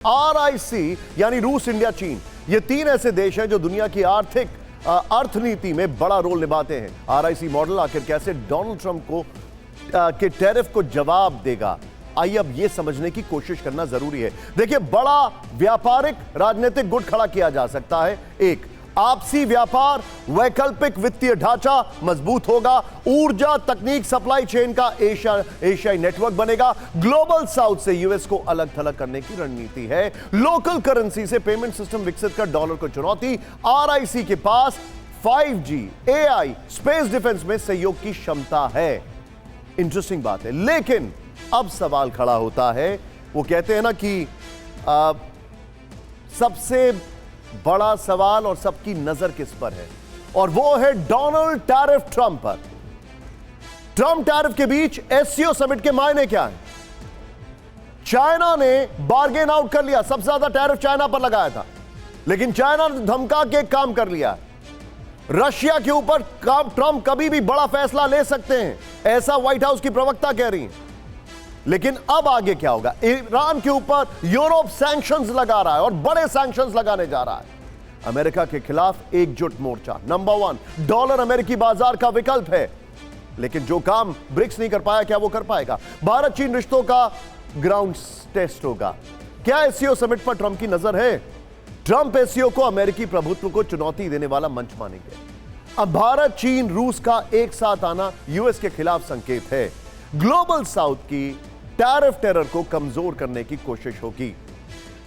RIC यानी रूस, India, चीन, ये तीन ऐसे देश हैं जो दुनिया की आर्थिक अर्थनीति में बड़ा रोल निभाते हैं। RIC मॉडल आखिर कैसे डोनाल्ड ट्रंप को के टैरिफ को जवाब देगा, आइए अब यह समझने की कोशिश करना जरूरी है। देखिए, बड़ा व्यापारिक राजनीतिक गुट खड़ा किया जा सकता है। एक, आपसी व्यापार, वैकल्पिक वित्तीय ढांचा मजबूत होगा, ऊर्जा तकनीक सप्लाई चेन का एशियाई नेटवर्क बनेगा, ग्लोबल साउथ से यूएस को अलग थलग करने की रणनीति है, लोकल करेंसी से पेमेंट सिस्टम विकसित कर डॉलर को चुनौती। RIC के पास 5G, AI, स्पेस डिफेंस में सहयोग की क्षमता है। इंटरेस्टिंग बात है, लेकिन अब सवाल खड़ा होता है, वो कहते हैं ना कि सबसे बड़ा सवाल और सबकी नजर किस पर है, और वो है डोनाल्ड टैरिफ ट्रंप पर। ट्रंप टैरिफ के बीच SCO समिट के मायने क्या हैं? चाइना ने बार्गेन आउट कर लिया, सबसे ज्यादा टैरिफ चाइना पर लगाया था, लेकिन चाइना ने धमका के काम कर लिया। रशिया के ऊपर ट्रंप कभी भी बड़ा फैसला ले सकते हैं, ऐसा व्हाइट हाउस की प्रवक्ता कह रही हैं। लेकिन अब आगे क्या होगा? ईरान के ऊपर यूरोप सैंक्शंस लगा रहा है और बड़े सैंक्शंस लगाने जा रहा है। अमेरिका के खिलाफ एकजुट मोर्चा। नंबर 1, डॉलर अमेरिकी बाजार का विकल्प है, लेकिन जो काम ब्रिक्स नहीं कर पाया, क्या वो कर पाएगा? भारत चीन रिश्तों का ग्राउंड टेस्ट होगा। क्या SCO समिट पर ट्रंप की नजर है? ट्रंप SCO को अमेरिकी प्रभुत्व को चुनौती देने वाला मंच मानेंगे। अब भारत चीन रूस का एक साथ आना यूएस के खिलाफ संकेत है। ग्लोबल साउथ की टैरिफ टेरर को कमजोर करने की कोशिश होगी।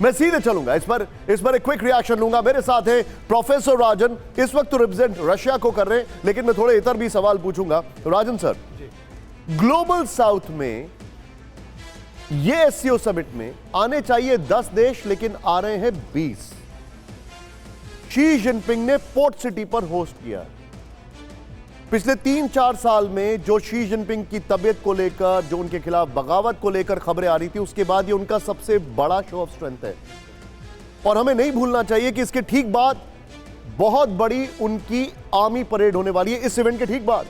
मैं सीधे चलूंगा इस पर एक क्विक रिएक्शन लूंगा। मेरे साथ है प्रोफेसर राजन, इस वक्त तो रिप्रेजेंट रशिया को कर रहे हैं, लेकिन मैं थोड़े इतर भी सवाल पूछूंगा। राजन सर, ग्लोबल साउथ में ये SCO समिट में आने चाहिए 10 देश, लेकिन आ रहे हैं 20। शी जिनपिंग ने पोर्ट सिटी पर होस्ट किया। पिछले 3-4 साल में जो शी जिनपिंग की तबीयत को लेकर, जो उनके खिलाफ बगावत को लेकर खबरें आ रही थी, उसके बाद ये उनका सबसे बड़ा शो ऑफ स्ट्रेंथ है। और हमें नहीं भूलना चाहिए कि इसके ठीक बाद बहुत बड़ी उनकी आर्मी परेड होने वाली है। इस इवेंट के ठीक बाद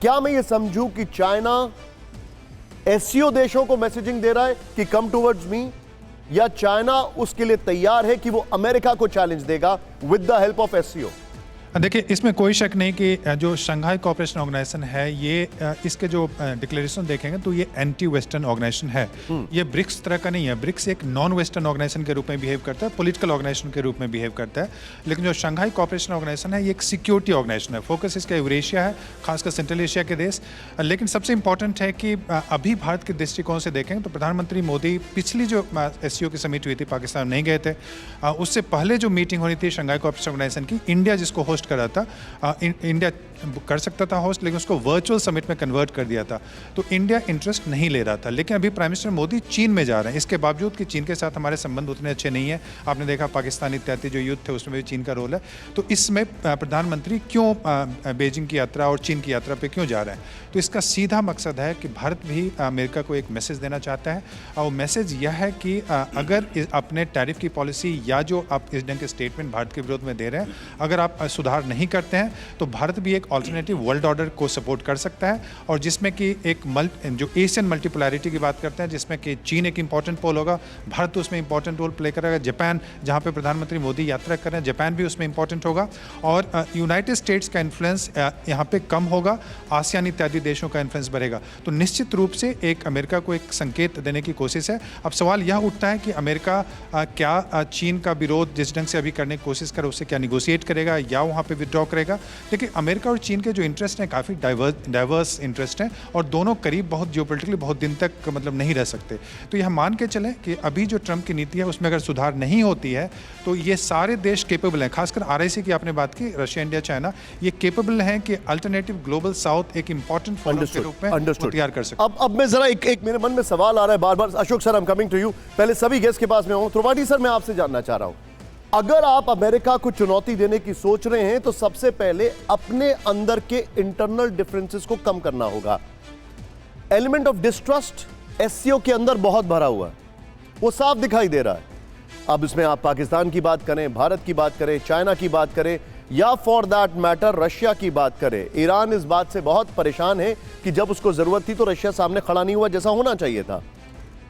क्या मैं ये समझूं कि चाइना SCO देशों को मैसेजिंग दे रहा है कि कम टुवर्ड्स मी, या चाइना उसके लिए तैयार है कि वो अमेरिका को चैलेंज देगा with the help of SCO? देखिए, इसमें कोई शक नहीं कि जो शंघाई कोऑपरेशन ऑर्गेनाइजेशन है, ये इसके जो डिक्लेरेशन देखेंगे तो ये एंटी वेस्टर्न ऑर्गेनाइजेशन है। ये ब्रिक्स तरह का नहीं है। ब्रिक्स एक नॉन वेस्टर्न ऑर्गेनाइजेशन के रूप में बिहेव करता है, पॉलिटिकल ऑर्गेनाइजेशन के रूप में बिहेव करता है। लेकिन जो शंघाई कोऑपरेशन ऑर्गेनाइजेशन है, ये एक सिक्योरिटी ऑर्गेनाइजेशन है। फोकस इसका यूरेशिया है, खासकर सेंट्रल एशिया के देश। लेकिन सबसे इंपॉर्टेंट है कि अभी भारत के दृष्टिकोण से देखें तो प्रधानमंत्री मोदी पिछली जो SCO की समिट हुई थी, पाकिस्तान नहीं गए थे। उससे पहले जो मीटिंग होनी थी शंघाई कोऑपरेशन ऑर्गेनाइजेशन की, इंडिया जिसको होस्ट कर रहा था, इंडिया कर सकता था होस्ट, लेकिन उसको वर्चुअल समिट में कन्वर्ट कर दिया था। तो इंडिया इंटरेस्ट नहीं ले रहा था। लेकिन अभी प्राइम मिनिस्टर मोदी चीन में जा रहे हैं, इसके बावजूद कि चीन के साथ हमारे संबंध उतने अच्छे नहीं है। आपने देखा पाकिस्तान इत्यादि जो युद्ध थे उसमें भी चीन का रोल है। तो इसमें प्रधानमंत्री क्यों बीजिंग की यात्रा और चीन की यात्रा पर क्यों जा रहे हैं? तो इसका सीधा मकसद है कि भारत भी अमेरिका को एक मैसेज देना चाहता है, और वो मैसेज यह है कि अगर अपने टैरिफ की पॉलिसी या जो आप इस ढंग के स्टेटमेंट भारत के विरोध में दे रहे हैं, अगर आप सुधार नहीं करते हैं तो भारत भी एक ऑल्टरनेटिव वर्ल्ड ऑर्डर को सपोर्ट कर सकता है, और जिसमें कि एक जो एशियन मल्टीपोलैरिटी की बात करते हैं, जिसमें कि चीन एक इंपॉर्टेंट पोल होगा, भारत तो उसमें इंपॉर्टेंट रोल प्ले करेगा, जापान जहां पे प्रधानमंत्री मोदी यात्रा कर रहे हैं, जापान भी उसमें इंपॉर्टेंट होगा, और यूनाइटेड स्टेट्स का इन्फ्लुएंस यहाँ पे कम होगा, आसियान इत्यादि देशों का इन्फ्लुएंस बढ़ेगा। तो निश्चित रूप से एक अमेरिका को एक संकेत देने की कोशिश है। अब सवाल यह उठता है कि अमेरिका क्या चीन का विरोध जिस ढंग से अभी करने की कोशिश करे उससे क्या निगोशिएट करेगा या वहाँ पे विड्रॉ करेगा? लेकिन अमेरिका और चीन के जो इंटरेस्ट हैं काफ़ी डाइवर्स इंटरेस्ट हैं, और दोनों करीब बहुत जियोपॉलिटिकली बहुत दिन तक मतलब नहीं रह सकते। तो यह मान के चलें कि अभी जो ट्रंप की नीति है उसमें अगर सुधार नहीं होती है तो ये सारे देश केपेबल हैं, खासकर RIC की आपने बात की, रशिया, इंडिया, चाइना, ये केपेबल हैं कि अल्टरनेटिव ग्लोबल साउथ एक इंपॉर्टेंट फोरम के रूप में तैयार कर सकते। अब मैं जरा एक मेरे मन में सवाल आ रहा है बार-बार। Ashok sir, I am coming to you. पहले सभी गेस्ट के पास में हूं। त्रिपाठी सर, मैं आपसे जानना चाह रहा हूं, अगर आप अमेरिका को चुनौती देने की सोच रहे हैं तो सबसे पहले अपने अंदर के इंटरनल डिफरेंसेस को कम करना होगा। एलिमेंट ऑफ डिस्ट्रस्ट SCO के अंदर बहुत भरा हुआ है, वो साफ दिखाई दे रहा है। अब इसमें आप पाकिस्तान की बात करें, भारत की बात करें, चाइना की बात करें, या फॉर दैट मैटर रशिया की बात करें, ईरान इस बात से बहुत परेशान है कि जब उसको जरूरत थी तो रशिया सामने खड़ा नहीं हुआ जैसा होना चाहिए था।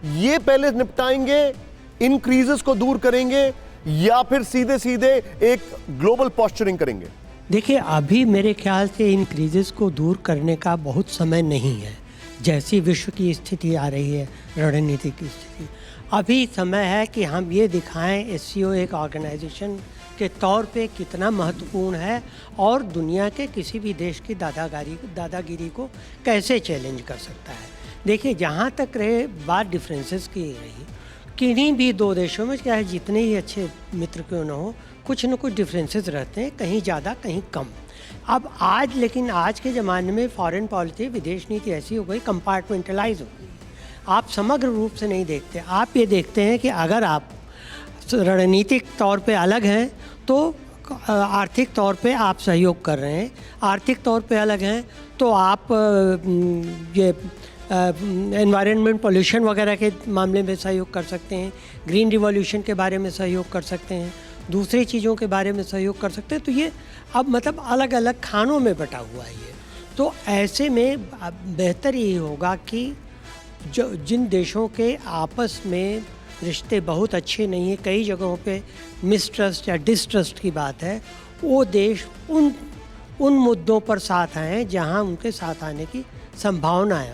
ये पहले निपटाएंगे इन क्रीजेस को दूर करेंगे या फिर सीधे सीधे एक ग्लोबल पोस्चरिंग करेंगे? देखिए, अभी मेरे ख्याल से इन क्रीजेस को दूर करने का बहुत समय नहीं है। जैसी विश्व की स्थिति आ रही है, रणनीति की स्थिति, अभी समय है कि हम ये दिखाएं एससीओ एक ऑर्गेनाइजेशन के तौर पे कितना महत्वपूर्ण है और दुनिया के किसी भी देश की दादागिरी को कैसे चैलेंज कर सकता है। देखिए, जहाँ तक रहे बात डिफरेंसेस की रही, किन्हीं भी दो देशों में चाहे जितने ही अच्छे मित्र क्यों न हो, कुछ न कुछ डिफरेंसेस रहते हैं, कहीं ज़्यादा कहीं कम। अब लेकिन आज के ज़माने में फॉरेन पॉलिसी, विदेश नीति ऐसी हो गई, कंपार्टमेंटलाइज हो गई। आप समग्र रूप से नहीं देखते। आप ये देखते हैं कि अगर आप रणनीतिक तौर पे अलग हैं तो आर्थिक तौर पे आप सहयोग कर रहे हैं, आर्थिक तौर पे अलग हैं तो आप ये एनवायरनमेंट पोल्यूशन वगैरह के मामले में सहयोग कर सकते हैं, ग्रीन रिवॉल्यूशन के बारे में सहयोग कर सकते हैं, दूसरी चीज़ों के बारे में सहयोग कर सकते हैं। तो ये अब मतलब अलग अलग खानों में बटा हुआ है ये। तो ऐसे में बेहतर यही होगा कि जिन देशों के आपस में रिश्ते बहुत अच्छे नहीं हैं, कई जगहों पे मिसट्रस्ट या डिसट्रस्ट की बात है, वो देश उन मुद्दों पर साथ आएँ जहां उनके साथ आने की संभावना है।